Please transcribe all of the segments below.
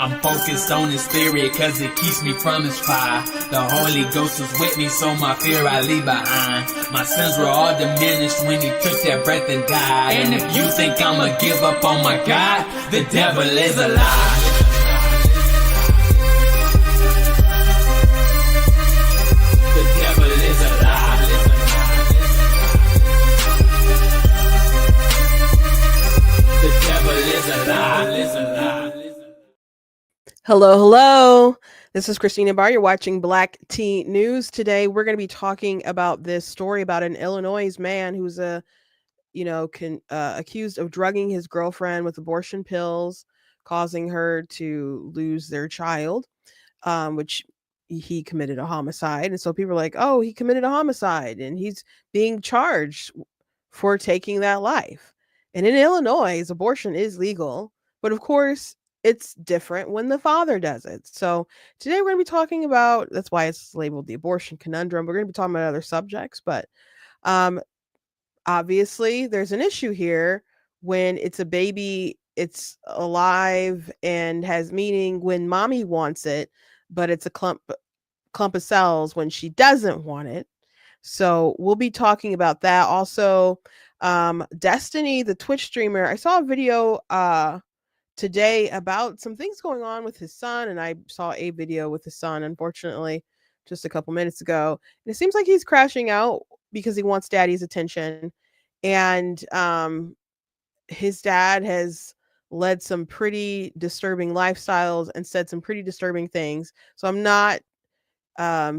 I'm focused on his spirit cause it keeps me from his fire. The Holy Ghost is with me, so my fear I leave behind. My sins were all diminished when he took that breath and died. And if you think I'ma give up on my God, the devil is a lie. The devil is a lie. The devil is a lie. Hello. This is Christina Barr. You're watching Black Tea News. Today, we're going to be talking about this story about an Illinois man who's accused of drugging his girlfriend with abortion pills, causing her to lose their child, which he committed a homicide. And so people are like, oh, he committed a homicide and he's being charged for taking that life. And in Illinois, abortion is legal. But of course, it's different when the father does it. So today we're going to be talking about, that's why it's labeled the abortion conundrum. We're going to be talking about other subjects, but obviously there's an issue here when it's a baby, it's alive and has meaning when mommy wants it, but it's a clump of cells when she doesn't want it. So we'll be talking about that. Also, Destiny, the Twitch streamer, I saw a video today about some things going on with his son, and I saw a video with his son, unfortunately, just a couple minutes ago. And it seems like he's crashing out because he wants daddy's attention. And his dad has led some pretty disturbing lifestyles and said some pretty disturbing things. So I'm not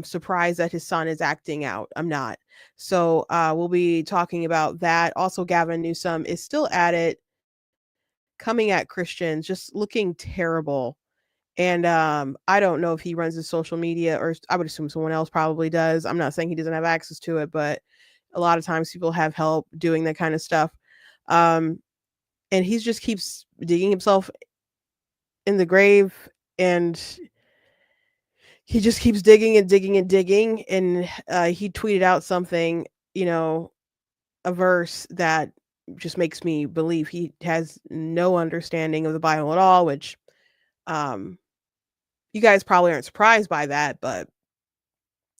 surprised that his son is acting out. I'm not. So we'll be talking about that. Also, Gavin Newsom is still at it, coming at Christians, just looking terrible. And I don't know if he runs his social media, or I would assume someone else probably does. I'm not saying he doesn't have access to it, but a lot of times people have help doing that kind of stuff. And he just keeps digging himself in the grave, and he just keeps digging and digging and digging. And he tweeted out something, a verse that just makes me believe he has no understanding of the Bible at all, which you guys probably aren't surprised by that. But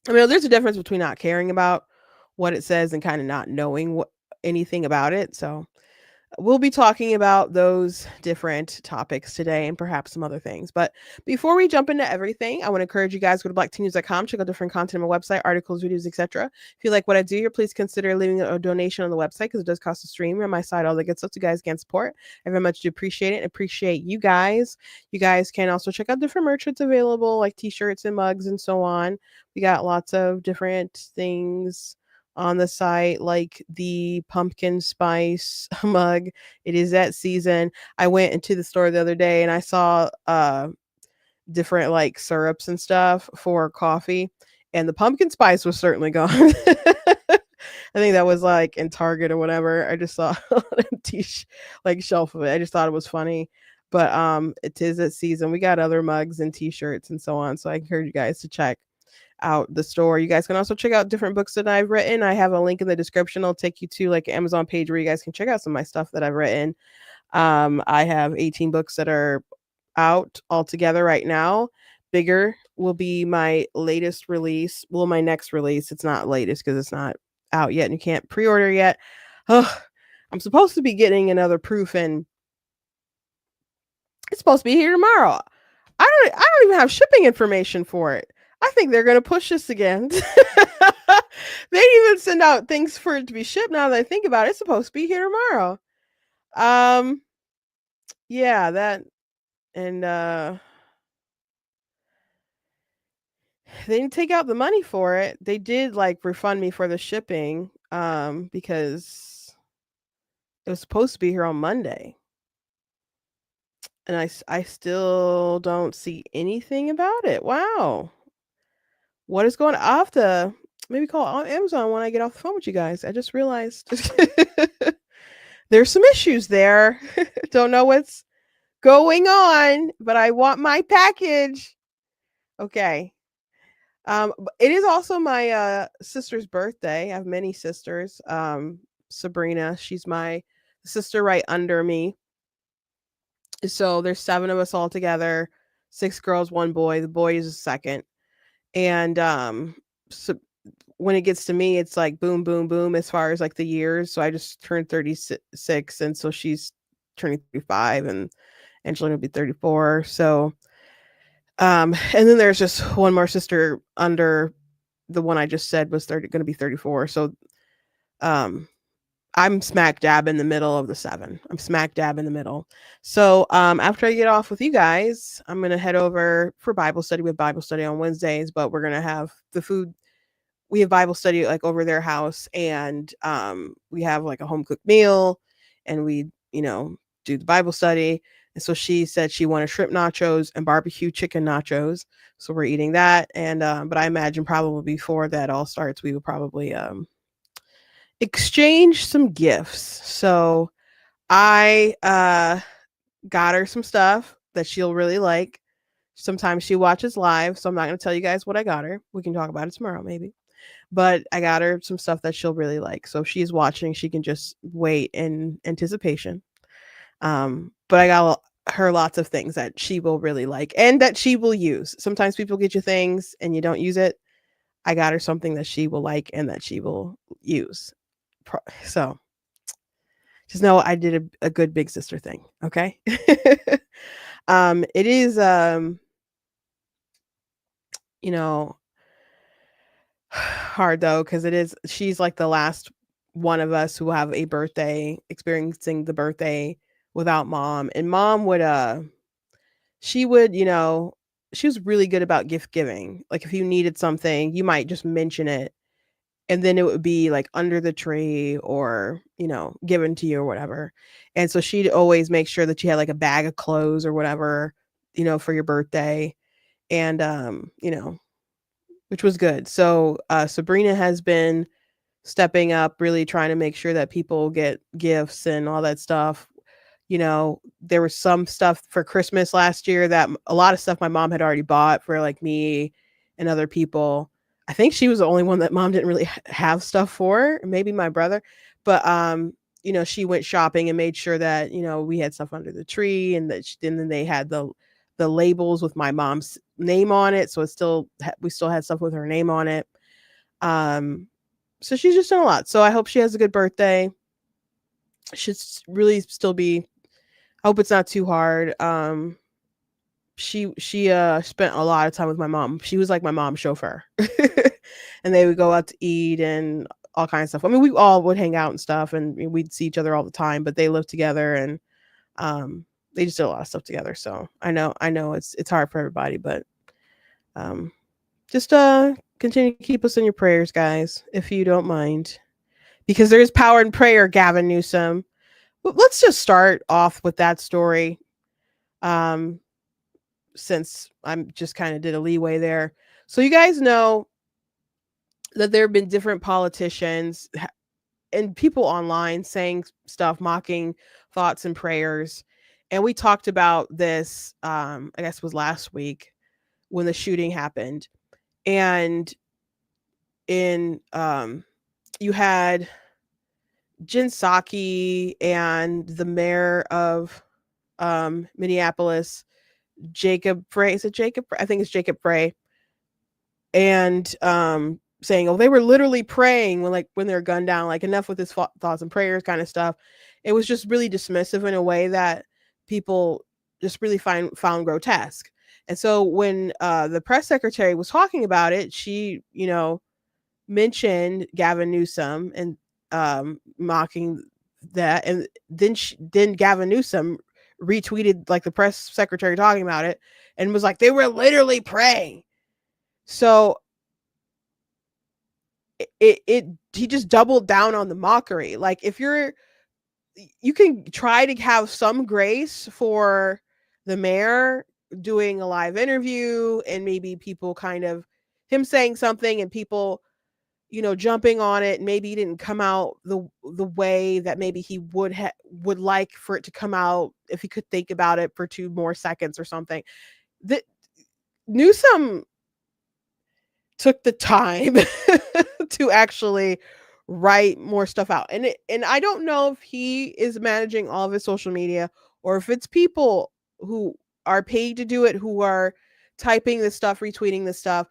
I mean, there's a difference between not caring about what it says and kind of not knowing anything about it. So we'll be talking about those different topics today and perhaps some other things. But before we jump into everything, I want to encourage you guys to go to blacktnews.com, check out different content on my website, articles, videos, etc. If you like what I do here, please consider leaving a donation on the website because it does cost a stream. On my side, all the good stuff you guys can support. I very much do appreciate it and appreciate you guys. You guys can also check out different merch that's available, like t-shirts and mugs and so on. We got lots of different things on the site, like the pumpkin spice mug. It is that season. I went into the store the other day and I saw different like syrups and stuff for coffee, and the pumpkin spice was certainly gone. I think that was like in Target or whatever. I just saw an empty shelf of it. I just thought it was funny. But it is that season. We got other mugs and t-shirts and so on. So I encourage you guys to check out the store. You guys can also check out different books that I've written. I have a link in the description. I'll take you to like an Amazon page where you guys can check out some of my stuff that I've written. I have 18 books that are out altogether right now. Bigger will be my latest release. Well, my next release. It's not latest because it's not out yet and you can't pre-order yet. I'm supposed to be getting another proof, and it's supposed to be here tomorrow. I don't even have shipping information for it. I think they're going to push this again. They didn't even send out things for it to be shipped. Now that I think about it, it's supposed to be here tomorrow. Yeah, that, and they didn't take out the money for it. They did like refund me for the shipping, because it was supposed to be here on Monday. And I still don't see anything about it. Wow. What is going on? I'll have to maybe call Amazon when I get off the phone with you guys. I just realized there's some issues there. Don't know what's going on, but I want my package. Okay. It is also my sister's birthday. I have many sisters. Sabrina, she's my sister right under me. So there's 7 of us all together. 6 girls, 1 boy. The boy is a second. And so when it gets to me, it's like boom, boom, boom as far as like the years. So I just turned 36, and so she's turning 35, and Angelina will be 34. So and then there's just one more sister under the one I just said was going to be 34. So um I'm smack dab in the middle of the 7. I'm smack dab in the middle. So after I get off with you guys, I'm gonna head over for Bible study. We have Bible study on Wednesdays, but we're gonna have the food. We have Bible study like over their house, and we have like a home cooked meal, and we do the Bible study. And so she said she wanted shrimp nachos and barbecue chicken nachos. So we're eating that. And but I imagine probably before that all starts, we will probably exchange some gifts. So I got her some stuff that she'll really like. Sometimes she watches live, so I'm not going to tell you guys what I got her. We can talk about it tomorrow maybe. But I got her some stuff that she'll really like. So if she's watching, she can just wait in anticipation. But I got her lots of things that she will really like and that she will use. Sometimes people get you things and you don't use it. I got her something that she will like and that she will use. So just know I did a good big sister thing. Okay. It is, hard though, because she's like the last one of us who have a birthday, experiencing the birthday without mom. And mom would, she would, she was really good about gift giving. Like if you needed something, you might just mention it, and then it would be like under the tree or given to you or whatever. And so she'd always make sure that you had like a bag of clothes or whatever, for your birthday. And which was good. So Sabrina has been stepping up, really trying to make sure that people get gifts and all that stuff. There was some stuff for Christmas last year that a lot of stuff my mom had already bought for like me and other people. I think she was the only one that mom didn't really have stuff for, maybe my brother. But she went shopping and made sure that we had stuff under the tree, and and then they had the labels with my mom's name on it, so we still had stuff with her name on it. So she's just done a lot. So I hope she has a good birthday. Should really still be. I hope it's not too hard. She spent a lot of time with my mom. She was like my mom's chauffeur. And they would go out to eat and all kinds of stuff. I mean, we all would hang out and stuff, and we'd see each other all the time, but they lived together, and they just did a lot of stuff together. So I know it's hard for everybody, but just continue to keep us in your prayers, guys, if you don't mind, because there is power in prayer, Gavin Newsom. Let's just start off with that story. Since I'm just kind of did a leeway there. So you guys know that there have been different politicians and people online saying stuff, mocking thoughts and prayers. And we talked about this, I guess it was last week when the shooting happened. And you had Jen Psaki and the mayor of Minneapolis, Jacob Frey. Is it Jacob? I think it's Jacob Frey. And saying, "Oh, they were literally praying when they were gunned down. Like enough with this thoughts and prayers kind of stuff." It was just really dismissive in a way that people just really found grotesque. And so when the press secretary was talking about it, she mentioned Gavin Newsom and mocking that, and then Gavin Newsom retweeted like the press secretary talking about it and was like, they were literally praying. So he just doubled down on the mockery. Like if you can try to have some grace for the mayor doing a live interview and maybe people kind of him saying something and people jumping on it, and maybe he didn't come out the way that maybe he would like for it to come out if he could think about it for 2 more seconds or something. That Newsom took the time to actually write more stuff out, and I don't know if he is managing all of his social media or if it's people who are paid to do it, who are typing this stuff, retweeting this stuff.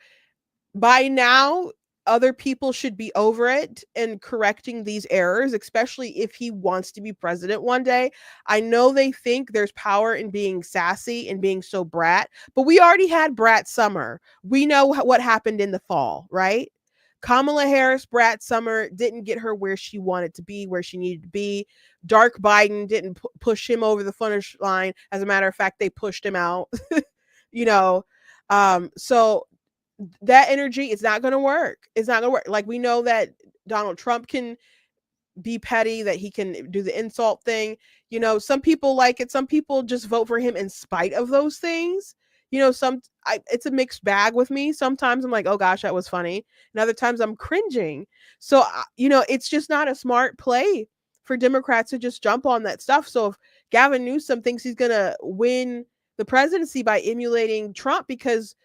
By now, other people should be over it and correcting these errors, especially if he wants to be president one day. I know they think there's power in being sassy and being so brat, but we already had brat summer. We know what happened in the fall, right? Kamala Harris, brat summer, didn't get her where she wanted to be, where she needed to be. Dark Biden didn't push him over the finish line. As a matter of fact, they pushed him out. you know, so that energy, it's not going to work. It's not going to work. Like, we know that Donald Trump can be petty, that he can do the insult thing. Some people like it. Some people just vote for him in spite of those things. It's a mixed bag with me. Sometimes I'm like, oh gosh, that was funny. And other times I'm cringing. So, it's just not a smart play for Democrats to just jump on that stuff. So if Gavin Newsom thinks he's going to win the presidency by emulating Trump because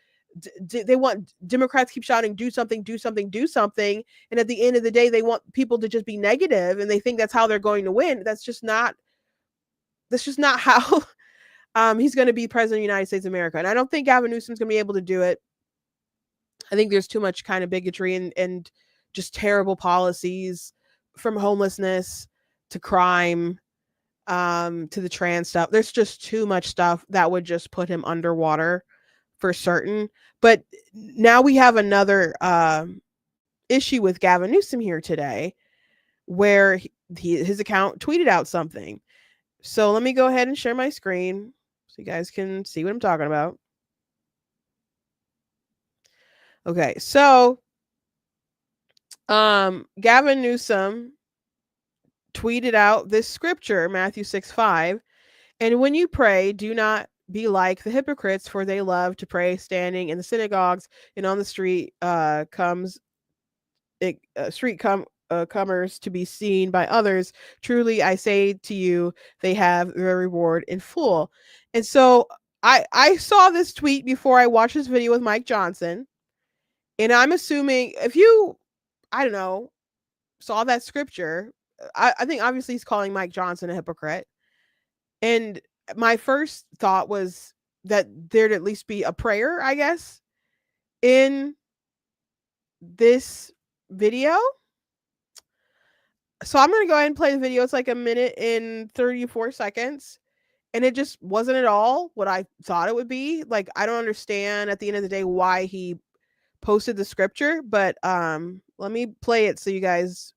they want Democrats keep shouting, do something, do something, do something. And at the end of the day, they want people to just be negative and they think that's how they're going to win. That's just not how he's going to be president of the United States of America. And I don't think Gavin Newsom's going to be able to do it. I think there's too much kind of bigotry and just terrible policies, from homelessness to crime, to the trans stuff. There's just too much stuff that would just put him underwater for certain. But now we have another issue with Gavin Newsom here today, where his account tweeted out something. So let me go ahead and share my screen so you guys can see what I'm talking about. Okay, so Gavin Newsom tweeted out this scripture, Matthew 6:5, and when you pray, do not be like the hypocrites, for they love to pray standing in the synagogues and on the comers to be seen by others. Truly, I say to you, they have their reward in full. And so I saw this tweet before I watched this video with Mike Johnson. And I'm assuming if you, I don't know, saw that scripture, I think obviously he's calling Mike Johnson a hypocrite. And my first thought was that there'd at least be a prayer, I guess, in this video. So I'm going to go ahead and play the video. It's like 1 minute and 34 seconds. And it just wasn't at all what I thought it would be. Like, I don't understand at the end of the day why he posted the scripture, but let me play it so you guys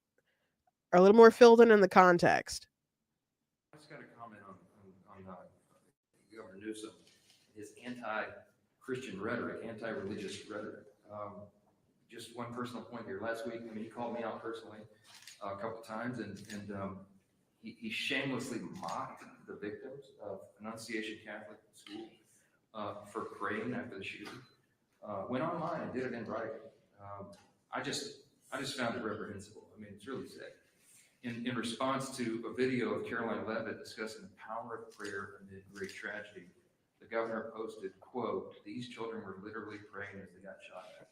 are a little more filled in the context. I just got to comment on Governor Newsom, his anti-Christian rhetoric, anti-religious rhetoric. Just one personal point here. Last week, he called me out personally a couple times, and he shamelessly mocked the victims of Annunciation Catholic School for praying after the shooting. Went online and did it in writing. I just found it reprehensible. It's really sick. In response to a video of Caroline Leavitt discussing the power of prayer amid great tragedy, the governor posted, quote, "These children were literally praying as they got shot at."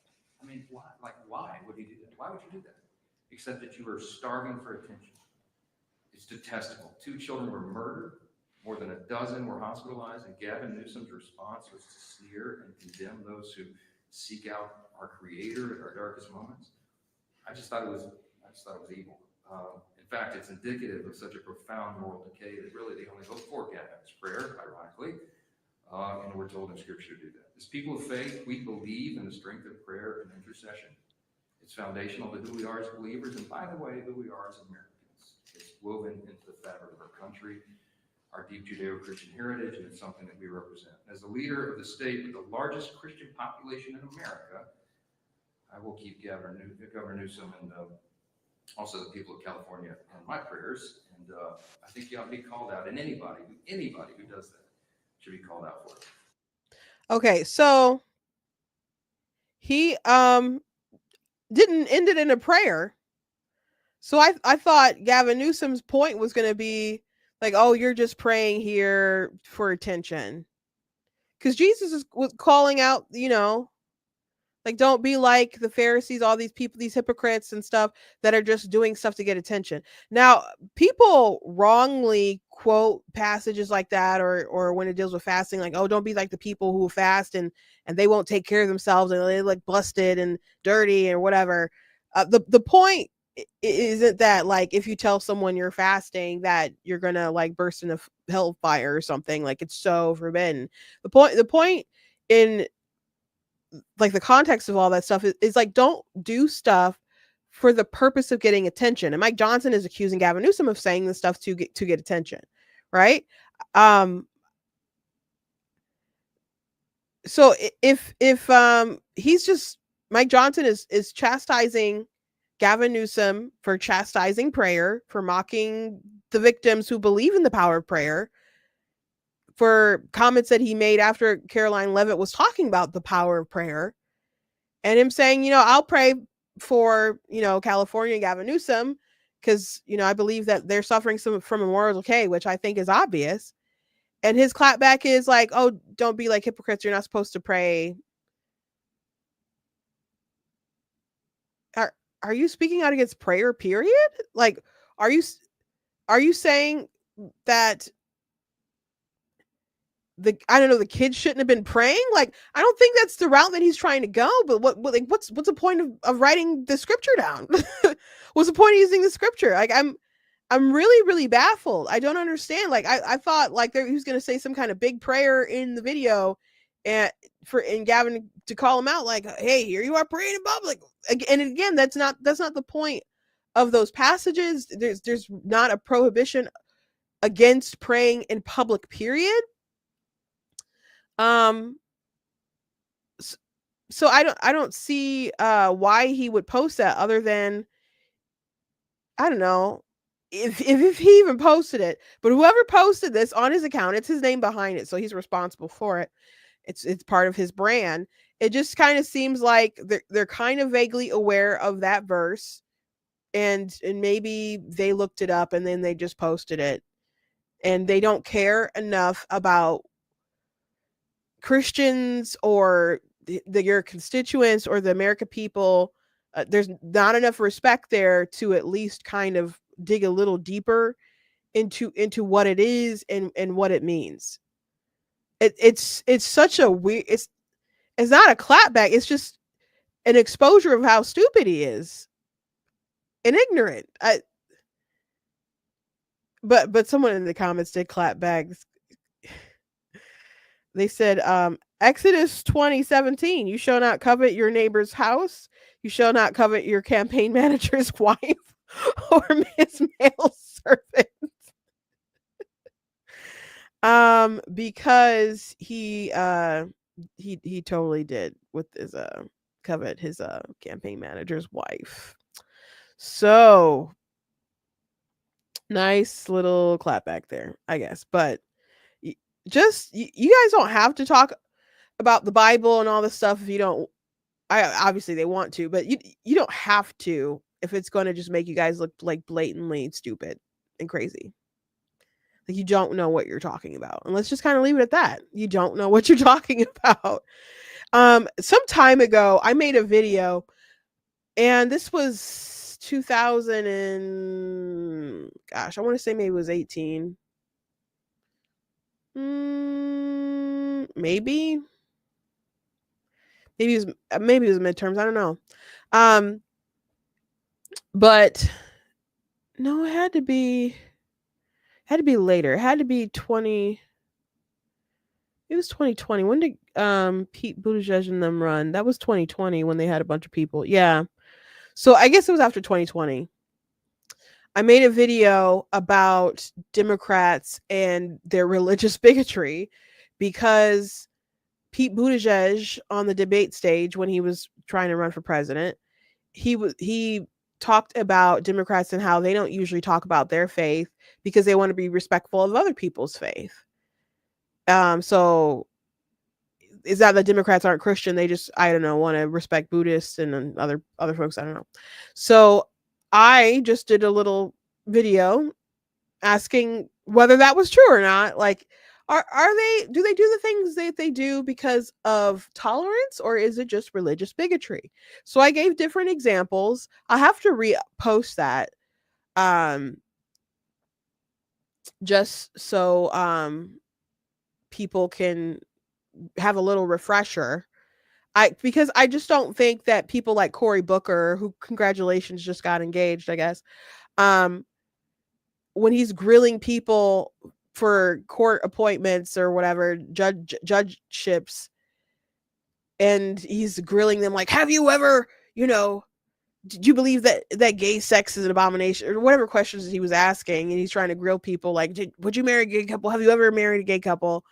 Why? Why would he do that? Why would you do that? Except that you were starving for attention. It's detestable. 2 children were murdered. More than a dozen were hospitalized, and Gavin Newsom's response was to sneer and condemn those who seek out our Creator at our darkest moments. I just thought it was evil. In fact, it's indicative of such a profound moral decay that really the only hope for Gavin is prayer, ironically, and we're told in Scripture to do that. As people of faith, we believe in the strength of prayer and intercession. It's foundational to who we are as believers, and by the way, who we are as Americans. It's woven into the fabric of our country, our deep Judeo-Christian heritage, and it's something that we represent. As the leader of the state with the largest Christian population in America, I will keep Governor Newsom and also the people of California in my prayers, and I think you ought to be called out, and anybody who does that should be called out for it. Okay, so he didn't end it in a prayer. So I thought Gavin Newsom's point was going to be like, oh, you're just praying here for attention. Because Jesus was calling out, like, don't be like the Pharisees, all these people, these hypocrites and stuff that are just doing stuff to get attention. Now, people wrongly quote passages like that, or when it deals with fasting, like, oh, don't be like the people who fast and they won't take care of themselves and they look busted and dirty or whatever. The point isn't that, like, if you tell someone you're fasting that you're gonna like burst into hellfire or something. Like, it's so forbidden. The point in like the context of all that stuff is like, don't do stuff for the purpose of getting attention. And Mike Johnson is accusing Gavin Newsom of saying this stuff to get attention, right? So if he's just, Mike Johnson is chastising Gavin Newsom for chastising prayer, for mocking the victims who believe in the power of prayer, for comments that he made after Caroline Leavitt was talking about the power of prayer, and him saying, I'll pray for, California and Gavin Newsom because, I believe that they're suffering from a moral decay, which I think is obvious. And his clapback is like, oh, don't be like hypocrites. You're not supposed to pray. Are you speaking out against prayer, period? Like, are you saying that the kids shouldn't have been praying? Like, I don't think that's the route that he's trying to go. But what's the point of writing the scripture down? What's the point of using the scripture? Like, I'm really, really baffled. I don't understand. Like, I thought like he was going to say some kind of big prayer in the video, and Gavin to call him out, like, hey, here you are praying in public. And again, that's not the point of those passages. There's not a prohibition against praying in public, period. So I don't see why he would post that, other than, I don't know if he even posted it, but whoever posted this on his account, it's his name behind it, so he's responsible for it. It's part of his brand. It just kind of seems like they're kind of vaguely aware of that verse, and maybe they looked it up and then they just posted it, and they don't care enough about Christians or your constituents or the American people. There's not enough respect there to at least kind of dig a little deeper into what it is and what it means. It's such a weird, it's not a clapback. It's just an exposure of how stupid he is and ignorant. But someone in the comments did clap back. They said, Exodus 20:17, you shall not covet your neighbor's house. You shall not covet your campaign manager's wife or his male servant. Because he totally did with his covet his campaign manager's wife. So nice little clapback there, I guess. But just you guys don't have to talk about the Bible and all this stuff if you don't. Obviously they want to, but you don't have to if it's going to just make you guys look like blatantly stupid and crazy. Like, you don't know what you're talking about. And let's just kind of leave it at that. You don't know what you're talking about. Some time ago, I made a video, and this was 2000 and gosh, I want to say maybe it was 18. Maybe it was midterms. I don't know. But no, it had to be later. It had to be 20. It was 2020. When did Pete Buttigieg and them run? That was 2020 when they had a bunch of people. Yeah. So I guess it was after 2020. I made a video about Democrats and their religious bigotry, because Pete Buttigieg, on the debate stage when he was trying to run for president, he talked about Democrats and how they don't usually talk about their faith because they want to be respectful of other people's faith. So is that the Democrats aren't Christian? They just, I don't know, want to respect Buddhists and other folks. I don't know. So I just did a little video asking whether that was true or not. Like, do they do the things that they do because of tolerance, or is it just religious bigotry? So I gave different examples. I'll have to repost that. just so people can have a little refresher. Because I just don't think that people like Cory Booker, who, congratulations, just got engaged, I guess, when he's grilling people for court appointments or whatever, judgeships, and he's grilling them like, have you ever, did you believe that gay sex is an abomination, or whatever questions he was asking, and he's trying to grill people like, would you marry a gay couple? Have you ever married a gay couple?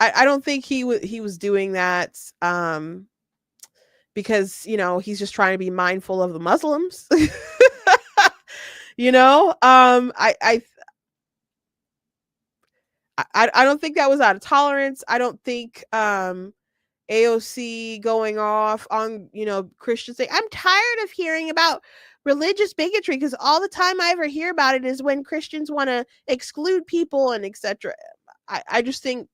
I don't think he was doing that because he's just trying to be mindful of the Muslims. I don't think that was out of tolerance. I don't think AOC going off on Christians saying, I'm tired of hearing about religious bigotry, because all the time I ever hear about it is when Christians want to exclude people and etc. I just think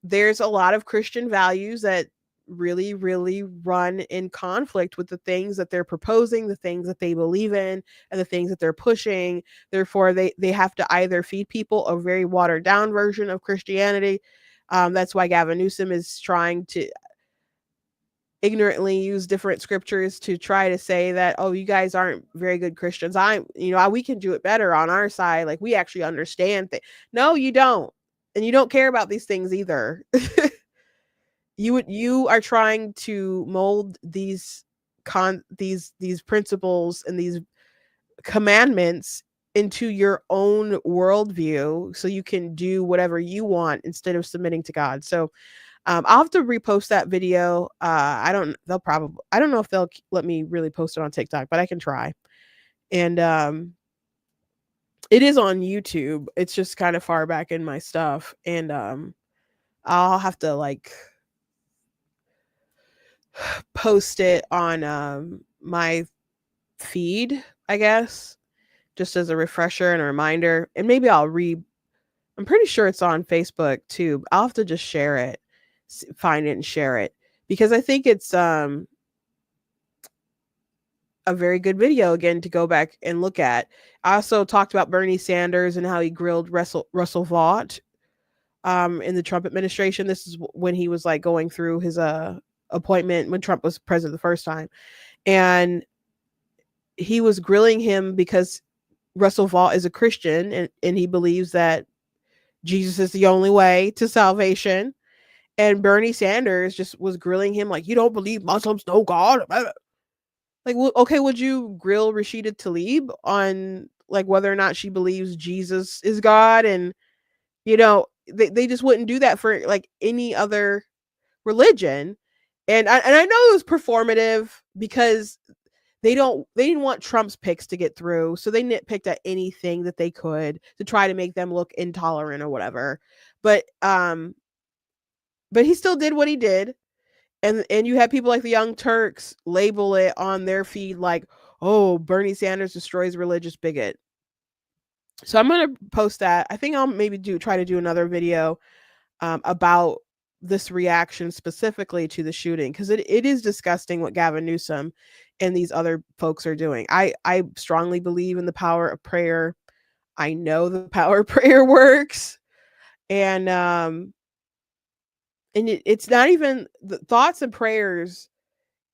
there's a lot of Christian values that really, really run in conflict with the things that they're proposing, the things that they believe in, and the things that they're pushing. Therefore, they have to either feed people a very watered down version of Christianity. That's why Gavin Newsom is trying to ignorantly use different scriptures to try to say that, oh, you guys aren't very good Christians. We can do it better on our side. Like, we actually understand things. No, you don't. And you don't care about these things either. You are trying to mold these principles and these commandments into your own worldview so you can do whatever you want instead of submitting to God. So I'll have to repost that video. I don't know if they'll let me really post it on TikTok, but I can try. And it is on YouTube. It's just kind of far back in my stuff. And I'll have to post it on my feed, I guess, just as a refresher and a reminder. And maybe I'm pretty sure it's on Facebook too. I'll have to just share it, find it and share it, because I think it's a very good video again to go back and look at. I also talked about Bernie Sanders and how he grilled Russell Vought in the Trump administration. This is when he was going through his appointment when Trump was president the first time, and he was grilling him because Russell Vought is a Christian and he believes that Jesus is the only way to salvation. And Bernie Sanders just was grilling him like, you don't believe Muslims know God? Like, well, okay, would you grill Rashida Tlaib on whether or not she believes Jesus is God? And they just wouldn't do that for any other religion. And I know it was performative because they didn't want Trump's picks to get through, so they nitpicked at anything that they could to try to make them look intolerant or whatever. But he still did what he did. And you had people like the Young Turks label it on their feed like, oh, Bernie Sanders destroys religious bigot. So I'm going to post that. I think I'll maybe try to do another video about this reaction specifically to the shooting, because it is disgusting what Gavin Newsom and these other folks are doing. I strongly believe in the power of prayer. I know the power of prayer works. And it's not even the thoughts and prayers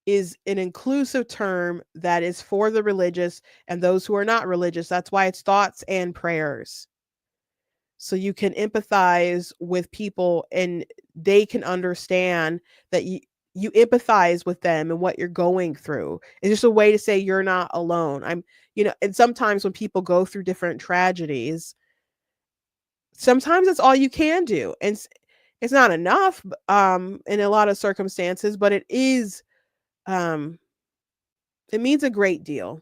is an inclusive term that is for the religious and those who are not religious. That's why it's thoughts and prayers. So you can empathize with people and they can understand that you empathize with them and what you're going through. It's just a way to say you're not alone. And sometimes when people go through different tragedies, sometimes that's all you can do. And it's not enough in a lot of circumstances, but it is, it means a great deal.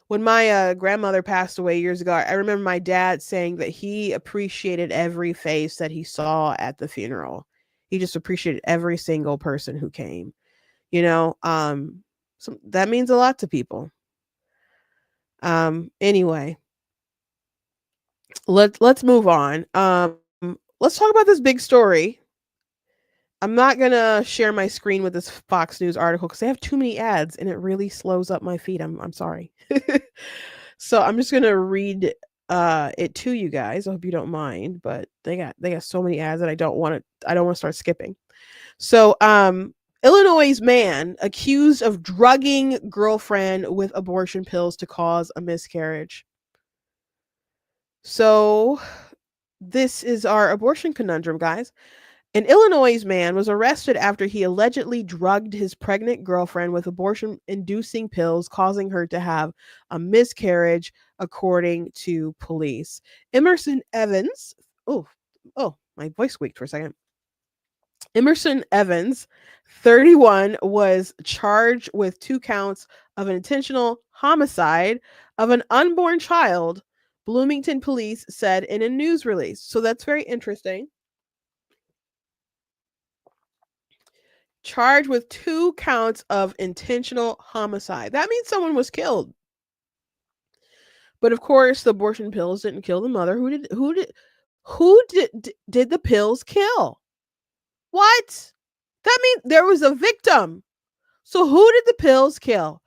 When my grandmother passed away years ago, I remember my dad saying that he appreciated every face that he saw at the funeral. He just appreciated every single person who came, so that means a lot to people. Anyway, let's move on. Let's talk about this big story. I'm not going to share my screen with this Fox News article because they have too many ads and it really slows up my feed. I'm sorry. So I'm just gonna read it to you guys. I hope you don't mind, but they got so many ads that I don't want to start skipping. So Illinois man accused of drugging girlfriend with abortion pills to cause a miscarriage. So this is our abortion conundrum, guys. An Illinois man was arrested after he allegedly drugged his pregnant girlfriend with abortion inducing pills, causing her to have a miscarriage, according to police. Emerson Evans, oh, my voice squeaked for a second. Emerson Evans, 31, was charged with 2 counts of an intentional homicide of an unborn child, Bloomington police said in a news release. So that's very interesting. Charged with 2 counts of intentional homicide. That means someone was killed. But of course, the abortion pills didn't kill the mother. Who did the pills kill? What? That means there was a victim. So who did the pills kill?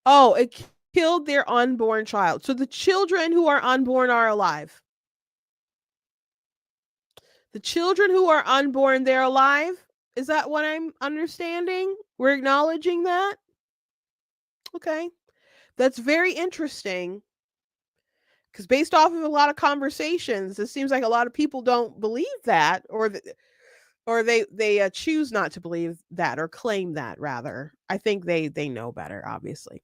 Oh, it killed their unborn child. So the children who are unborn are alive. The children who are unborn, they're alive. Is that what I'm understanding? We're acknowledging that? Okay. That's very interesting. Because based off of a lot of conversations, it seems like a lot of people don't believe that, or they choose not to believe that, or claim that rather. I think they know better, obviously.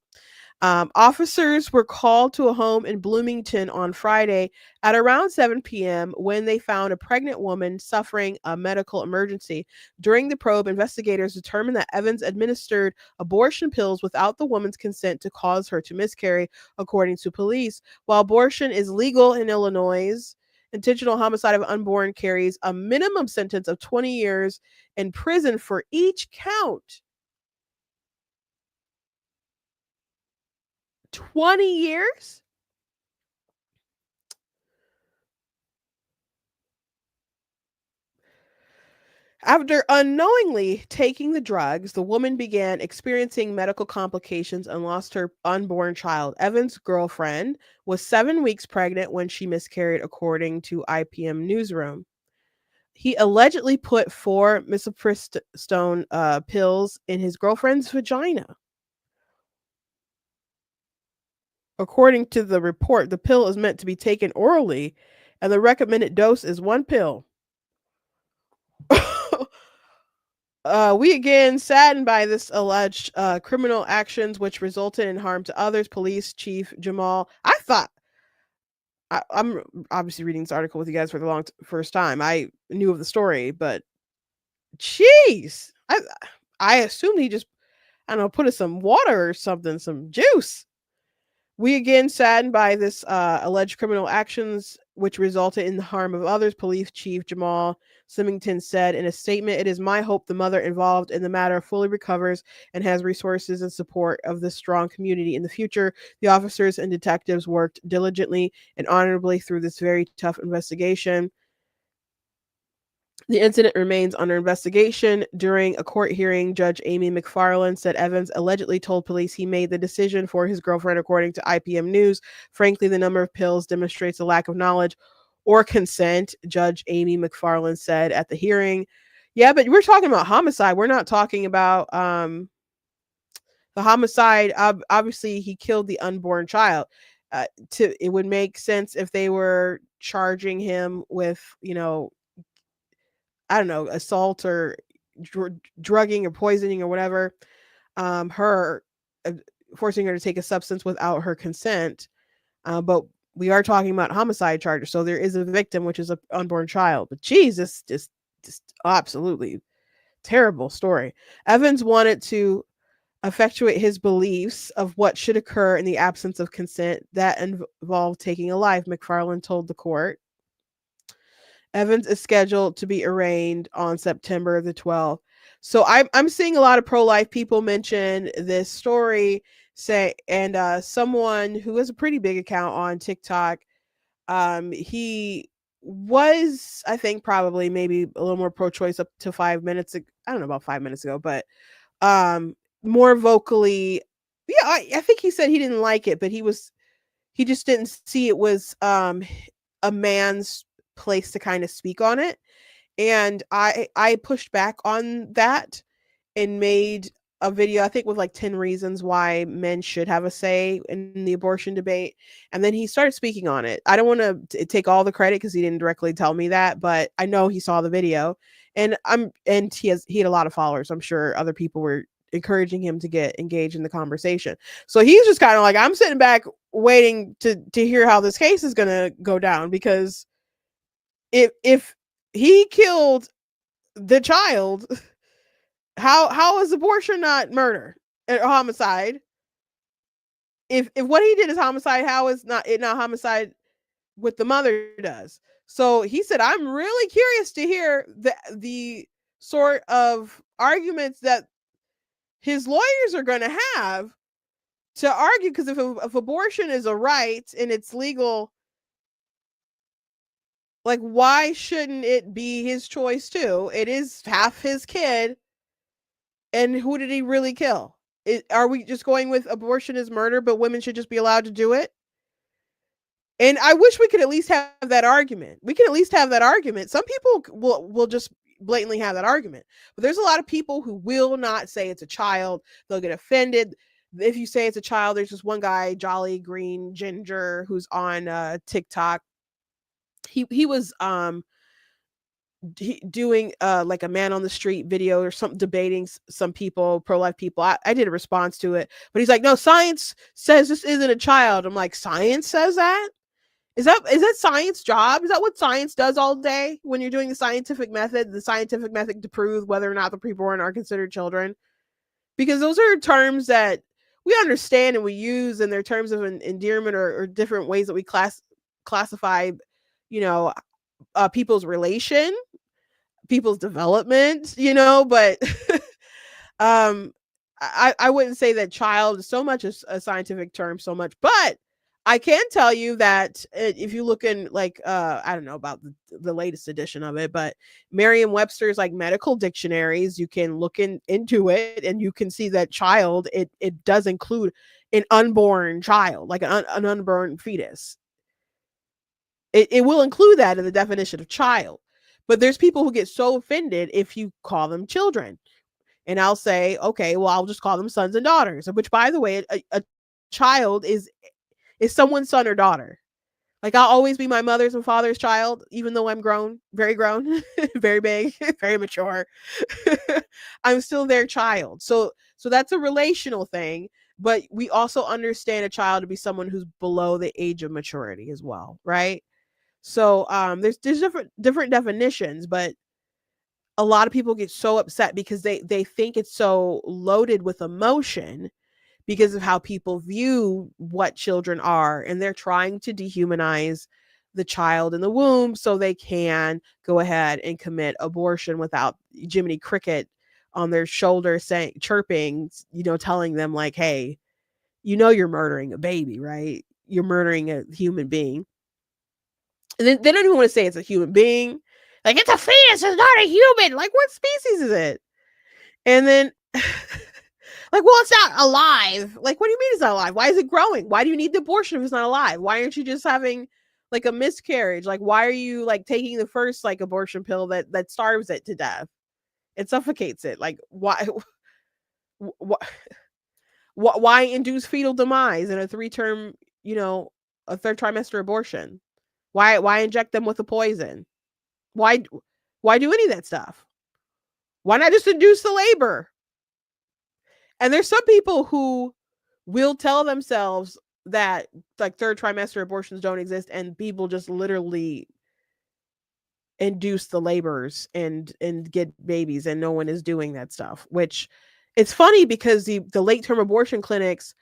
Officers were called to a home in Bloomington on Friday at around 7 p.m. when they found a pregnant woman suffering a medical emergency. During the probe, investigators determined that Evans administered abortion pills without the woman's consent to cause her to miscarry, according to police. While abortion is legal in Illinois, intentional homicide of unborn carries a minimum sentence of 20 years in prison for each count. 20 years? After unknowingly taking the drugs, the woman began experiencing medical complications and lost her unborn child. Evans' girlfriend was 7 weeks pregnant when she miscarried, according to IPM Newsroom. He allegedly put 4 misoprostone pills in his girlfriend's vagina. According to the report, the pill is meant to be taken orally, and the recommended dose is 1 pill. We again saddened by this alleged criminal actions which resulted in harm to others. Police Chief Jamal. I'm obviously reading this article with you guys for the first time. I knew of the story, but jeez, I assumed he just, I don't know, put in some water or something, some juice. We again saddened by this alleged criminal actions which resulted in the harm of others, Police Chief Jamal Symington said in a statement. It is my hope the mother involved in the matter fully recovers and has resources and support of this strong community in the future. The officers and detectives worked diligently and honorably through this very tough investigation. The incident remains under investigation. During a court hearing, Judge Amy McFarland said Evans allegedly told police he made the decision for his girlfriend, according to IPM News. Frankly, the number of pills demonstrates a lack of knowledge or consent, Judge Amy McFarland said at the hearing. Yeah, but we're talking about homicide. We're not talking about the homicide. Obviously, he killed the unborn child. It would make sense if they were charging him with, I don't know, assault or drugging or poisoning or whatever, her forcing her to take a substance without her consent. But we are talking about homicide charges. So there is a victim, which is an unborn child. But Jesus, just absolutely terrible story. Evans wanted to effectuate his beliefs of what should occur in the absence of consent that involved taking a life, McFarland told the court. Evans is scheduled to be arraigned on September the 12th. So I'm seeing a lot of pro-life people mention this story, and someone who has a pretty big account on TikTok, he was, I think, probably maybe a little more pro-choice up to 5 minutes. I don't know about 5 minutes ago, but more vocally, yeah, I think he said he didn't like it, but he was He just didn't see it was a man's place to kind of speak on it. And I pushed back on that and made a video, I think, with like 10 reasons why men should have a say in the abortion debate. And then he started speaking on it. I don't want to take all the credit because he didn't directly tell me that, but I know he saw the video, and he had a lot of followers. I'm sure other people were encouraging him to get engaged in the conversation. So he's just kind of like, I'm sitting back waiting to hear how this case is going to go down, because if he killed the child, how is abortion not murder or homicide? If what he did is homicide, how is it not homicide what the mother does? So he said, I'm really curious to hear the sort of arguments that his lawyers are going to have to argue, because if abortion is a right and it's legal, like, why shouldn't it be his choice too? It is half his kid. And who did he really kill? Are we just going with abortion is murder, but women should just be allowed to do it? And I wish we could at least have that argument. We can at least have that argument. Some people will just blatantly have that argument. But there's a lot of people who will not say it's a child. They'll get offended if you say it's a child. There's just one guy, Jolly Green Ginger, who's on TikTok. He was doing like a man on the street video or something, debating some people, pro-life people. I did a response to it, but he's like, no, science says this isn't a child. I'm like, science says that? Is that science job? Is that what science does all day when you're doing the scientific method to prove whether or not the preborn are considered children? Because those are terms that we understand and we use, and they're terms of endearment or different ways that we classify, people's relation, people's development, but I wouldn't say that child is so much a scientific term so much, but I can tell you that if you look in like I don't know about the latest edition of it, but Merriam-Webster's like medical dictionaries, you can look into it and you can see that child, it does include an unborn child, like an unborn fetus. It will include that in the definition of child. But there's people who get so offended if you call them children. And I'll say, okay, well, I'll just call them sons and daughters, which, by the way, a child is someone's son or daughter. Like, I'll always be my mother's and father's child, even though I'm grown, very big, very mature. I'm still their child. So that's a relational thing. But we also understand a child to be someone who's below the age of maturity as well, right? So there's different definitions, but a lot of people get so upset because they think it's so loaded with emotion because of how people view what children are, and they're trying to dehumanize the child in the womb so they can go ahead and commit abortion without Jiminy Cricket on their shoulder chirping, telling them like, hey, you're murdering a baby, right? You're murdering a human being. And then they don't even want to say it's a human being. Like, it's a fetus, it's not a human. Like, what species is it? And then, like, well, it's not alive. Like, what do you mean it's not alive? Why is it growing? Why do you need the abortion if it's not alive? Why aren't you just having, like, a miscarriage? Like, why are you, like, taking the first, like, abortion pill that starves it to death? It suffocates it. Like, why induce fetal demise in a third trimester abortion? Why inject them with a poison? Why do any of that stuff? Why not just induce the labor? And there's some people who will tell themselves that like third trimester abortions don't exist, and people just literally induce the labors and get babies, and no one is doing that stuff. Which it's funny because the late term abortion clinics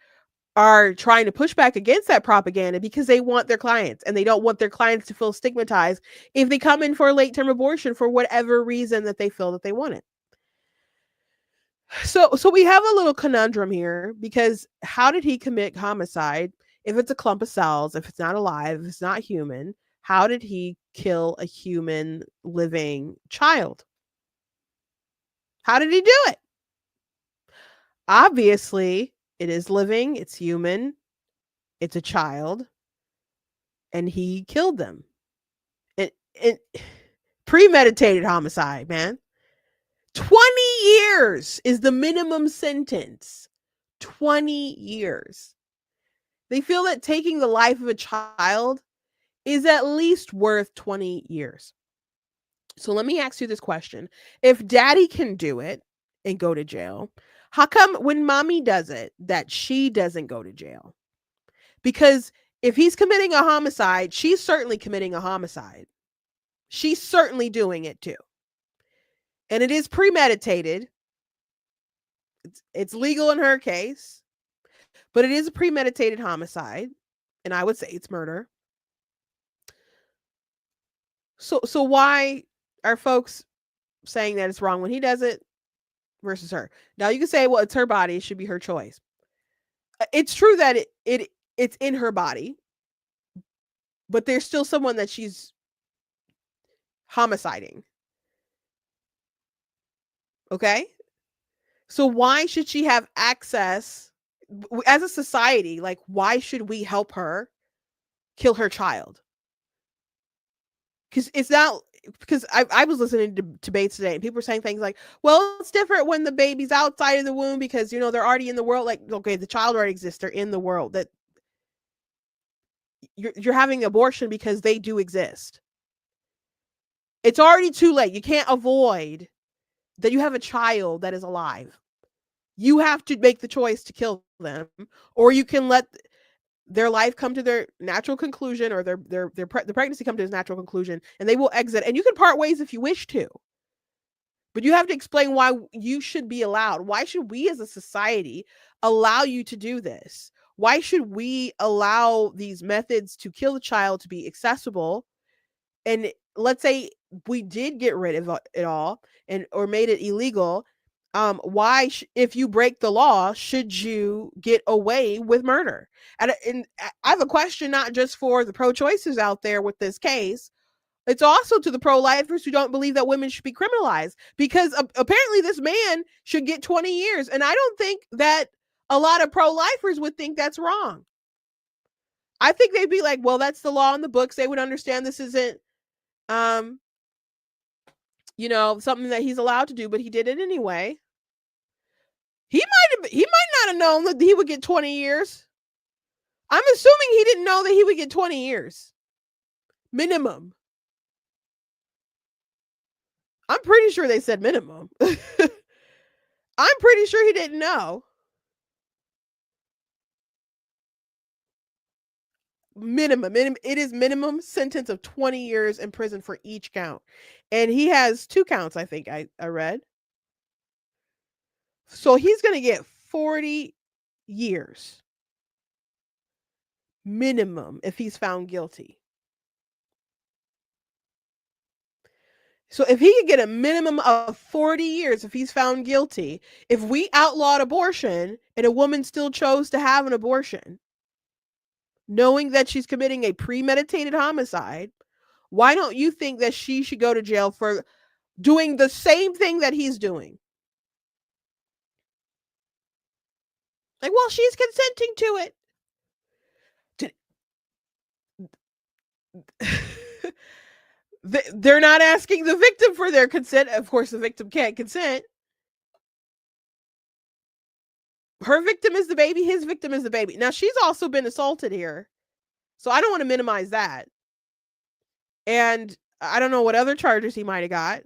are trying to push back against that propaganda because they want their clients, and they don't want their clients to feel stigmatized if they come in for a late term abortion for whatever reason that they feel that they want it. So we have a little conundrum here, because how did he commit homicide if it's a clump of cells, if it's not alive, if it's not human? How did he kill a human living child? How did he do it? Obviously, it is living, it's human, it's a child. and he killed them. It premeditated homicide, man. 20 years is the minimum sentence. 20 years. They feel that taking the life of a child is at least worth 20 years. So let me ask you this question. If daddy can do it and go to jail, how come when mommy does it that she doesn't go to jail? Because if he's committing a homicide, she's certainly committing a homicide. She's certainly doing it too. And it is premeditated. It's legal in her case, but it is a premeditated homicide. And I would say it's murder. So why are folks saying that it's wrong when he does it versus her? Now you can say, well, it's her body, it should be her choice. It's true that it's in her body, but there's still someone that she's homiciding. Okay? So why should she have access as a society? Like, why should we help her kill her child? Because it's not, because I was listening to debates today and people were saying things like, well, it's different when the baby's outside of the womb because, they're already in the world. Like, okay, the child already exists. They're in the world. That you're having abortion because they do exist. It's already too late. You can't avoid that you have a child that is alive. You have to make the choice to kill them, or you can let their life come to their natural conclusion, or the pregnancy come to its natural conclusion, and they will exit. And you can part ways if you wish to, but you have to explain why you should be allowed. Why should we as a society allow you to do this? Why should we allow these methods to kill the child to be accessible? And let's say we did get rid of it all or made it illegal. Why, if you break the law, should you get away with murder? And I have a question, not just for the pro-choicers out there with this case. It's also to the pro-lifers who don't believe that women should be criminalized, because apparently this man should get 20 years. And I don't think that a lot of pro-lifers would think that's wrong. I think they'd be like, well, that's the law in the books. They would understand this isn't, something that he's allowed to do, but he did it anyway. He might not have known that he would get 20 years. I'm assuming he didn't know that he would get 20 years. Minimum. I'm pretty sure they said minimum. I'm pretty sure he didn't know. Minimum. It is minimum sentence of 20 years in prison for each count. And he has 2 counts, I think I read. So he's going to get 40 years minimum if he's found guilty. So if he could get a minimum of 40 years if he's found guilty, if we outlawed abortion and a woman still chose to have an abortion, knowing that she's committing a premeditated homicide, why don't you think that she should go to jail for doing the same thing that he's doing? Like, well, she's consenting to it. They're not asking the victim for their consent. Of course, the victim can't consent. Her victim is the baby. His victim is the baby. Now, she's also been assaulted here, so I don't want to minimize that. And I don't know what other charges he might have got.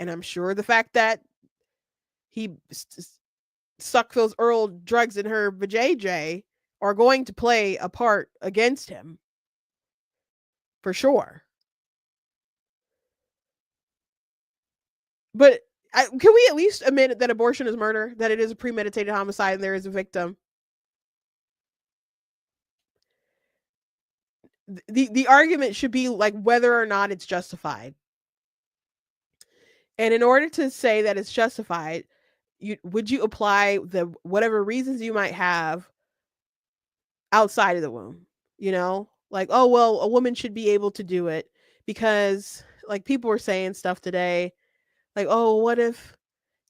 And I'm sure the fact that he sucked those Earl drugs in her vajayjay are going to play a part against him. For sure. But can we at least admit that abortion is murder, that it is a premeditated homicide and there is a victim? The argument should be like whether or not it's justified. And in order to say that it's justified, would you apply the whatever reasons you might have outside of the womb? Like, oh, well, a woman should be able to do it because, like, people were saying stuff today. Like, oh, what if,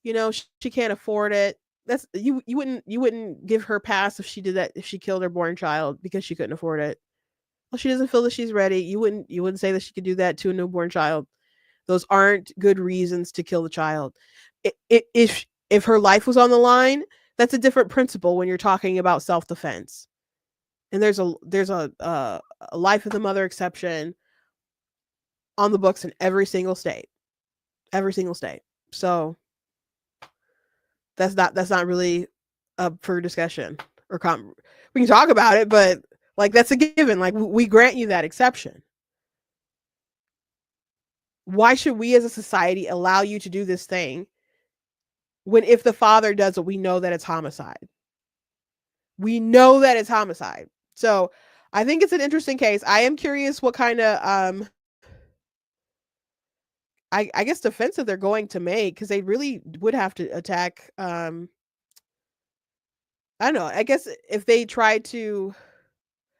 she can't afford it? That's you wouldn't give her pass if she did that, if she killed her born child because she couldn't afford it. Well, she doesn't feel that she's ready. You wouldn't say that she could do that to a newborn child. Those aren't good reasons to kill the child. If her life was on the line, that's a different principle when you're talking about self defense. And there's a life of the mother exception on the books in every single state. So that's not really up for discussion or we can talk about it, but like that's a given. Like we grant you that exception. Why should we as a society allow you to do this thing when if the father does it, we know that it's homicide? We know that it's homicide. So I think it's an interesting case. I am curious what kind of I guess defensive they're going to make, because they really would have to attack I don't know. I guess if they try to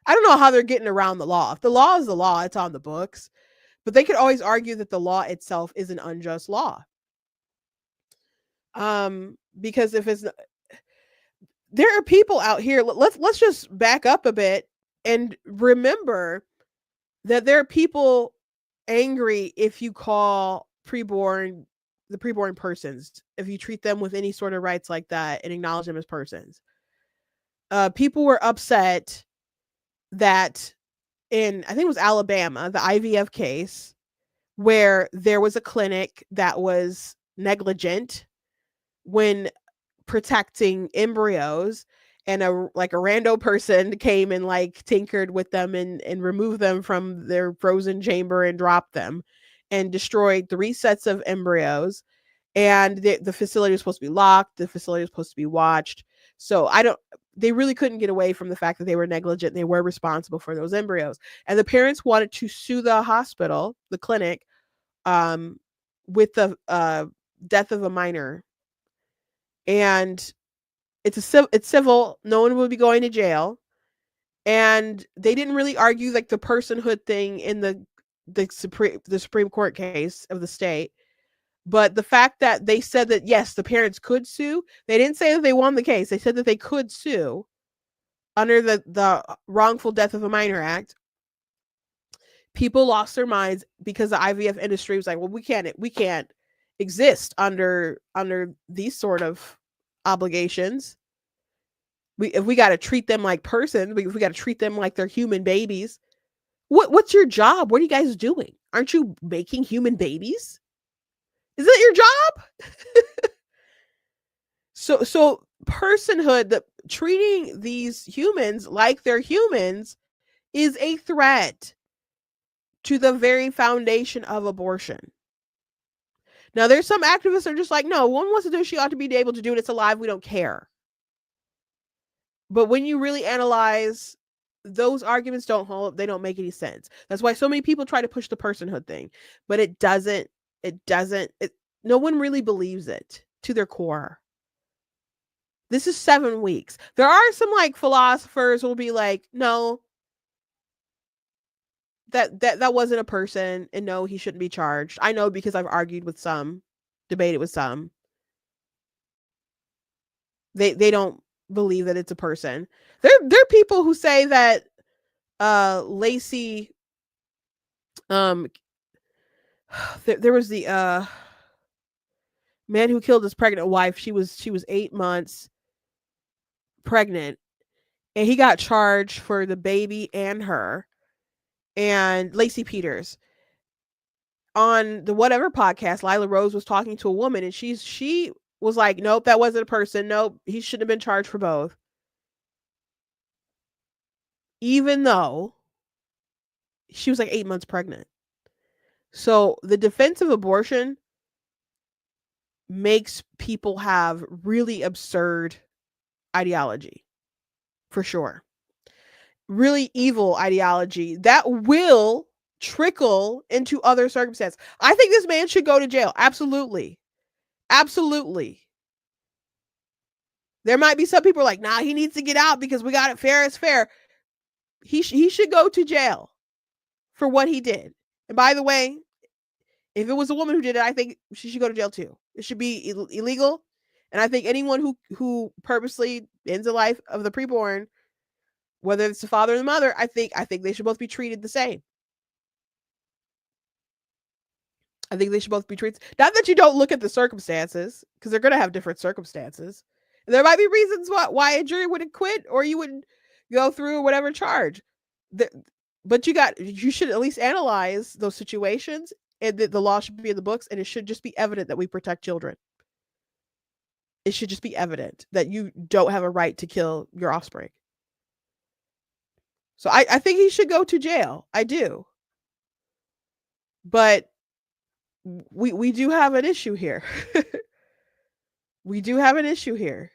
I don't know how they're getting around the law. If the law is the law, it's on the books. But they could always argue that the law itself is an unjust law. Because if it's there are people out here, let's just back up a bit and remember that there are people angry if you call the preborn persons, if you treat them with any sort of rights like that and acknowledge them as persons. People were upset that in, I think it was Alabama, the IVF case, where there was a clinic that was negligent when protecting embryos, and a rando person came and like tinkered with them and removed them from their frozen chamber and dropped them and destroyed 3 sets of embryos. And the facility was supposed to be locked. The facility was supposed to be watched. So they really couldn't get away from the fact that they were negligent. They were responsible for those embryos. And the parents wanted to sue the hospital, the clinic, with the death of a minor. And it's civil. No one would be going to jail. And they didn't really argue like the personhood thing in the Supreme Court case of the state. But the fact that they said that, yes, the parents could sue, they didn't say that they won the case. They said that they could sue under the Wrongful Death of a Minor Act. People lost their minds because the IVF industry was like, well, we can't exist under these sort of obligations. If we got to treat them like persons, if we got to treat them like they're human babies. What's your job? What are you guys doing? Aren't you making human babies? Is that your job? So personhood, treating these humans like they're humans, is a threat to the very foundation of abortion. Now, there's some activists that are just like, no, one wants to do, she ought to be able to do it. It's alive. We don't care. But when you really analyze, those arguments don't hold. They don't make any sense. That's why so many people try to push the personhood thing, but it doesn't. No one really believes it to their core. This is 7 weeks. There are some like philosophers who will be like, no, that wasn't a person, and no, he shouldn't be charged. I know, because I've argued with some, debated with some. They don't believe that it's a person. There are people who say that Lacey, there was the man who killed his pregnant wife. She was 8 months pregnant, and he got charged for the baby and her. And Lacey Peters, on the whatever podcast, Lila Rose was talking to a woman, and she was like, nope, that wasn't a person. Nope, he shouldn't have been charged for both. Even though she was like 8 months pregnant. So the defense of abortion makes people have really absurd ideology, for sure. Really evil ideology that will trickle into other circumstances. I think this man should go to jail. Absolutely. Absolutely. There might be some people like, nah, he needs to get out because we got it fair as fair. He should go to jail for what he did. And by the way, if it was a woman who did it, I think she should go to jail too. It should be illegal. And I think anyone who purposely ends the life of the preborn whether it's the father or the mother, I think they should both be treated the same. I think they should both be treated. Not that you don't look at the circumstances, because they're going to have different circumstances. There might be reasons why a jury wouldn't quit, or you wouldn't go through whatever charge. But you should at least analyze those situations, and the law should be in the books, and it should just be evident that we protect children. It should just be evident that you don't have a right to kill your offspring. So I think he should go to jail. I do. But we do have an issue here. We do have an issue here.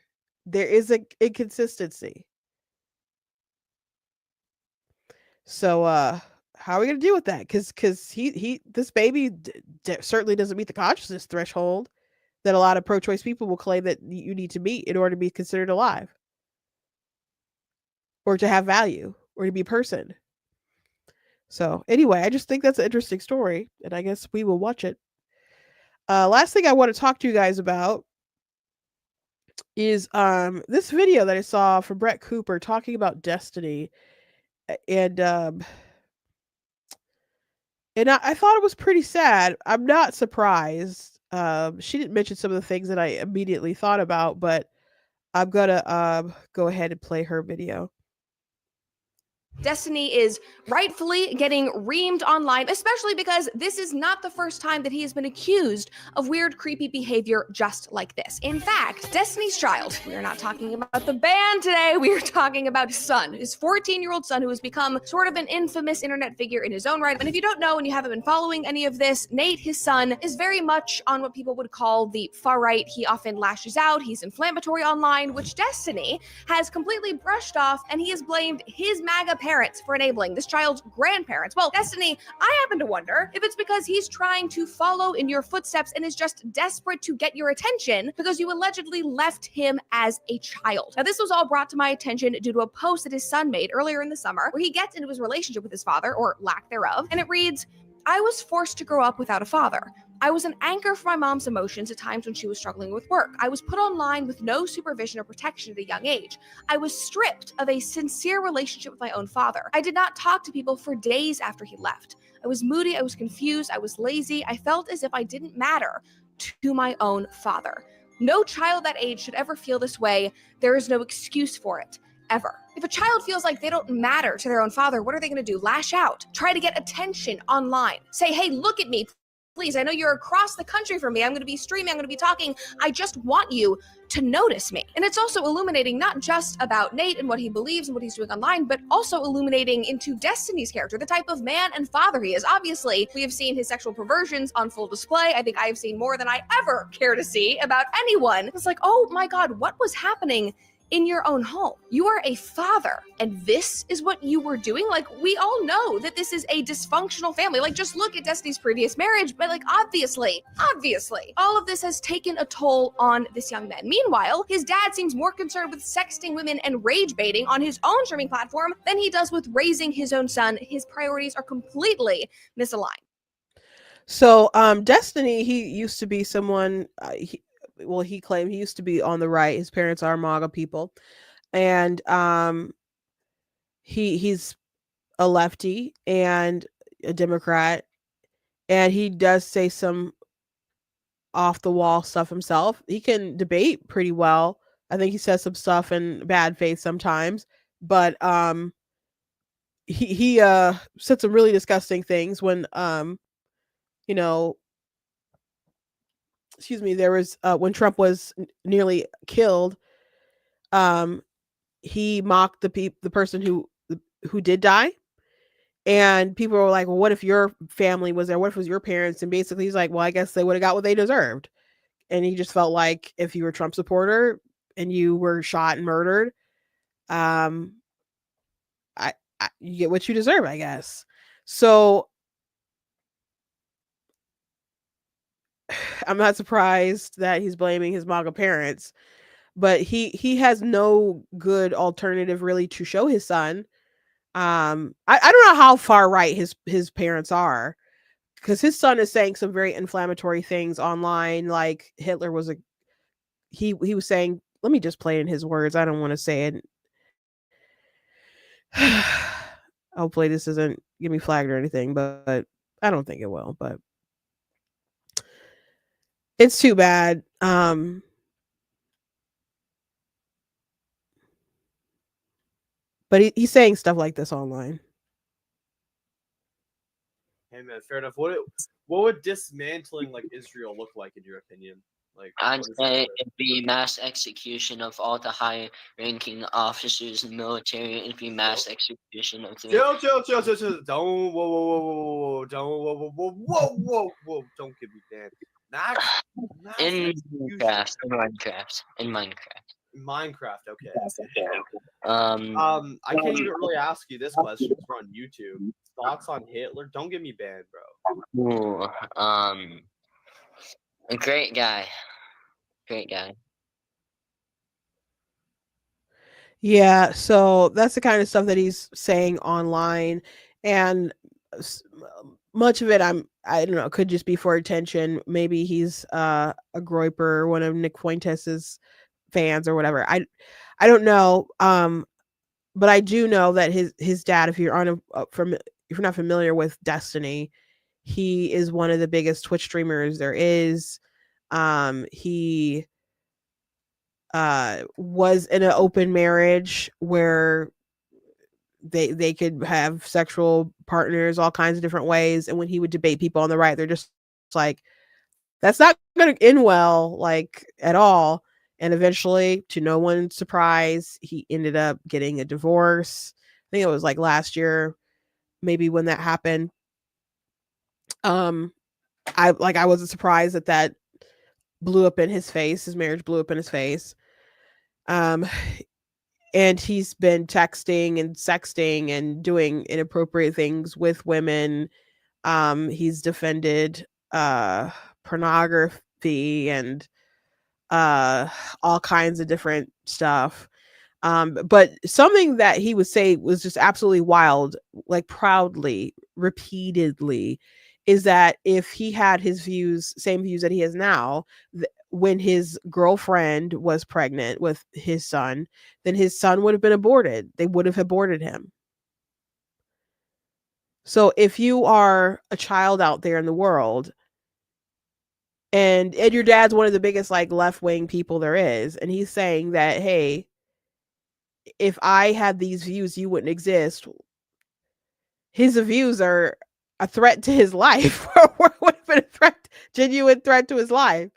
There is an inconsistency. So how are we going to deal with that? Because this baby certainly doesn't meet the consciousness threshold that a lot of pro-choice people will claim that you need to meet in order to be considered alive, or to have value, or to be a person. So anyway, I just think that's an interesting story, and I guess we will watch it. Last thing I want to talk to you guys about is this video that I saw from Brett Cooper talking about destiny, and I thought it was pretty sad. I'm not surprised. She didn't mention some of the things that I immediately thought about, but I'm gonna go ahead and play her video. Destiny is rightfully getting reamed online, especially because this is not the first time that he has been accused of weird, creepy behavior just like this. In fact, Destiny's child, we are not talking about the band today, we are talking about his son, his 14-year-old son, who has become sort of an infamous internet figure in his own right. And if you don't know and you haven't been following any of this, Nate, his son, is very much on what people would call the far right. He often lashes out, he's inflammatory online, which Destiny has completely brushed off, and he has blamed his MAGA parents for enabling this child's grandparents. Well, Destiny, I happen to wonder if it's because he's trying to follow in your footsteps and is just desperate to get your attention because you allegedly left him as a child. Now, this was all brought to my attention due to a post that his son made earlier in the summer where he gets into his relationship with his father, or lack thereof, and it reads, "I was forced to grow up without a father. I was an anchor for my mom's emotions at times when she was struggling with work. I was put online with no supervision or protection at a young age. I was stripped of a sincere relationship with my own father. I did not talk to people for days after he left. I was moody, I was confused, I was lazy. I felt as if I didn't matter to my own father. No child that age should ever feel this way. There is no excuse for it. Ever. If a child feels like they don't matter to their own father, what are they going to do? Lash out. Try to get attention online. Say, hey, look at me. Please, I know you're across the country from me. I'm going to be streaming. I'm going to be talking. I just want you to notice me." And it's also illuminating not just about Nate and what he believes and what he's doing online, but also illuminating into Destiny's character, the type of man and father he is. Obviously, we have seen his sexual perversions on full display. I think I have seen more than I ever care to see about anyone. It's like, oh my God, what was happening in your own home? You are a father, and this is what you were doing? Like, we all know that this is a dysfunctional family. Like, just look at Destiny's previous marriage, but like, obviously, all of this has taken a toll on this young man. Meanwhile, his dad seems more concerned with sexting women and rage baiting on his own streaming platform than he does with raising his own son. His priorities are completely misaligned. So Destiny, he used to be someone, he claimed he used to be on the right. His parents are MAGA people, and he's a lefty and a Democrat, and he does say some off the wall stuff himself. He can debate pretty well. I think he says some stuff in bad faith sometimes, but he said some really disgusting things when there was when Trump was nearly killed. He mocked the person who did die, and people were like, well, what if your family was there? What if it was your parents? And basically he's like, well, I guess they would have got what they deserved. And he just felt like if you were a Trump supporter and you were shot and murdered, you get what you deserve, I guess. So I'm not surprised that he's blaming his MAGA parents, but he has no good alternative really to show his son. I don't know how far right his parents are, because his son is saying some very inflammatory things online, like Hitler was he was saying, let me just play it in his words. I don't want to say it. Hopefully this doesn't get me flagged or anything, but I don't think it will, but it's too bad. But he's saying stuff like this online. Hey man, fair enough. What would dismantling like Israel look like in your opinion? Like, I'd what is say that? it'd be mass execution of all the high-ranking officers in the military. It'd be mass execution of the. Chill. Don't whoa. Don't give me that. Mass In execution. Minecraft. Okay. I can't even really ask you this question because we're on YouTube. Thoughts on Hitler? Don't get me banned, bro. Ooh, a great guy. Yeah, so that's the kind of stuff that he's saying online, and much of it I don't know, could just be for attention. Maybe he's a groiper, one of Nick Fuentes's fans or whatever. I don't know. But I do know that his dad, if you're if you're not familiar with Destiny, he is one of the biggest Twitch streamers there is. He was in an open marriage where they could have sexual partners all kinds of different ways, and when he would debate people on the right, they're just like, that's not going to end well, like, at all. And eventually, to no one's surprise, he ended up getting a divorce. I think it was like last year, maybe, when that happened. I wasn't surprised that blew up in his face. His marriage blew up in his face. And he's been texting and sexting and doing inappropriate things with women. He's defended pornography and all kinds of different stuff. But something that he would say was just absolutely wild, like proudly, repeatedly, is that if he had his same views that he has now, when his girlfriend was pregnant with his son, then his son would have been aborted. They would have aborted him. So if you are a child out there in the world, and your dad's one of the biggest like left-wing people there is, and he's saying that, hey, if I had these views, you wouldn't exist. His views are a threat to his life. Would have been a genuine threat to his life.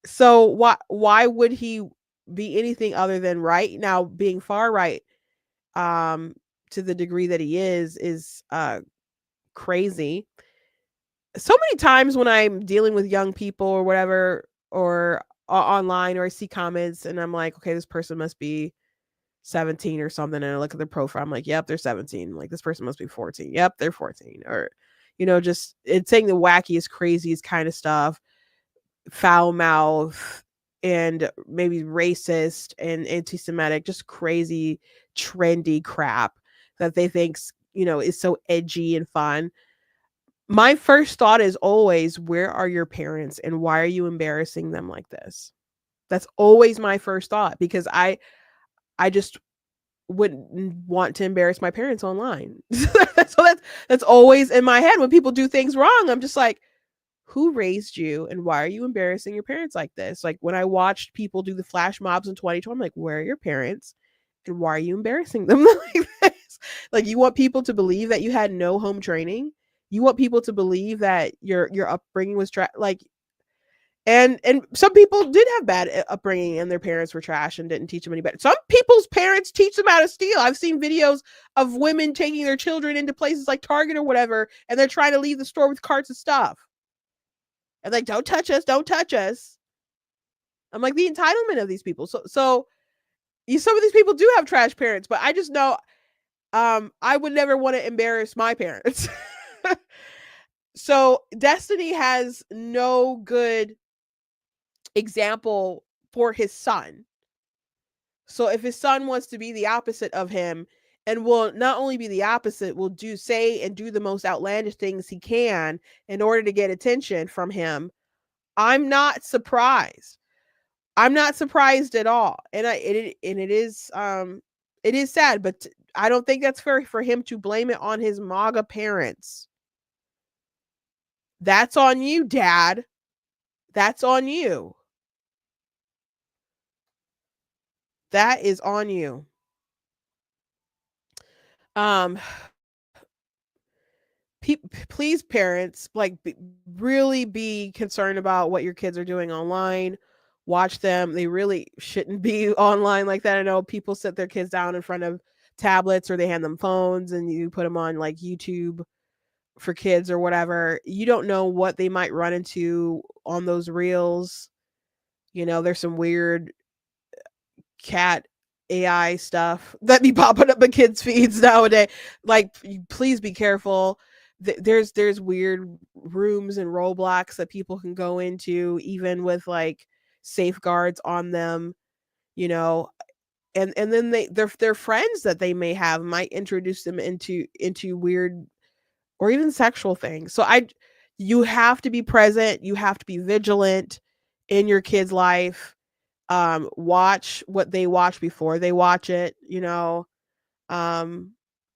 So why would he be anything other than right? Now, being far right, to the degree that he is crazy. So many times when I'm dealing with young people or whatever, or online, or I see comments and I'm like, okay, this person must be 17 or something, and I look at their profile, I'm like, yep, they're 17. Like, this person must be 14. Yep, they're 14. Or, just it's saying the wackiest, craziest kind of stuff, foul mouth, and maybe racist and anti-Semitic, just crazy, trendy crap that they think, is so edgy and fun. My first thought is always, where are your parents and why are you embarrassing them like this? That's always my first thought, because I just wouldn't want to embarrass my parents online. So that's always in my head when people do things wrong. I'm just like, who raised you and why are you embarrassing your parents like this? Like, when I watched people do the flash mobs in 2020, I'm like, where are your parents and why are you embarrassing them like this? Like, you want people to believe that you had no home training? You want people to believe that your upbringing was like, and some people did have bad upbringing and their parents were trash and didn't teach them any better. Some people's parents teach them how to steal. I've seen videos of women taking their children into places like Target or whatever, and they're trying to leave the store with carts of stuff. And like, don't touch us. I'm like, the entitlement of these people. So some of these people do have trash parents, but I just know I would never want to embarrass my parents. So Destiny has no good example for his son. So if his son wants to be the opposite of him, and will not only be the opposite, will say and do the most outlandish things he can in order to get attention from him, I'm not surprised. I'm not surprised at all. And it is It is sad, but I don't think that's fair for him to blame it on his MAGA parents. That's on you, Dad. That's on you. That is on you. Please, parents, like, really be concerned about what your kids are doing online. Watch them. They really shouldn't be online like that. I know people sit their kids down in front of tablets, or they hand them phones and you put them on like YouTube for kids or whatever. You don't know what they might run into on those reels. There's some weird cat AI stuff that be popping up in kids' feeds nowadays. Like, please be careful. There's weird rooms and Roblox that people can go into, even with like safeguards on them. And then their friends that they may have might introduce them into weird or even sexual things. So you have to be present. You have to be vigilant in your kid's life. Watch what they watch before they watch it.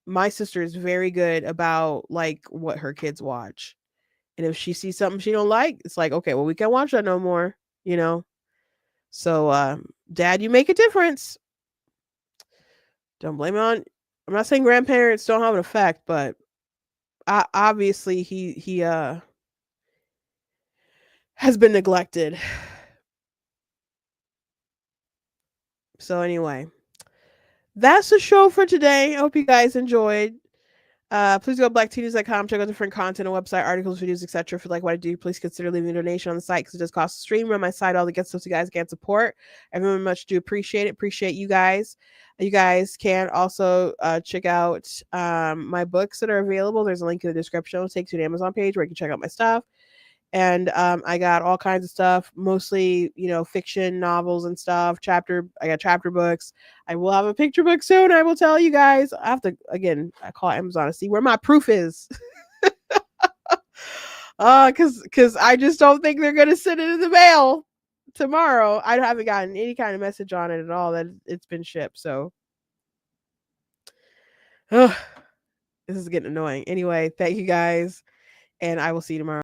My sister is very good about like what her kids watch. And if she sees something she don't like, it's like, okay, well, we can't watch that no more, So, Dad, you make a difference. Don't blame it on. I'm not saying grandparents don't have an effect, but obviously he has been neglected. So anyway, that's the show for today. I hope you guys enjoyed. Please go to blackteeners.com, check out different content on website, articles, videos, etc. If you like what I do, please consider leaving a donation on the site because it does cost a stream. Run my site, all the good stuff you guys can support. I very much do appreciate it. Appreciate you guys. You guys can also check out my books that are available. There's a link in the description. It'll take you to the Amazon page where you can check out my stuff. And I got all kinds of stuff, mostly, fiction novels and stuff. I got chapter books. I will have a picture book soon. I will tell you guys. I have to, again, I call Amazon to see where my proof is. Because I just don't think they're going to send it in the mail tomorrow. I haven't gotten any kind of message on it at all that it's been shipped. So, this is getting annoying. Anyway, thank you guys. And I will see you tomorrow.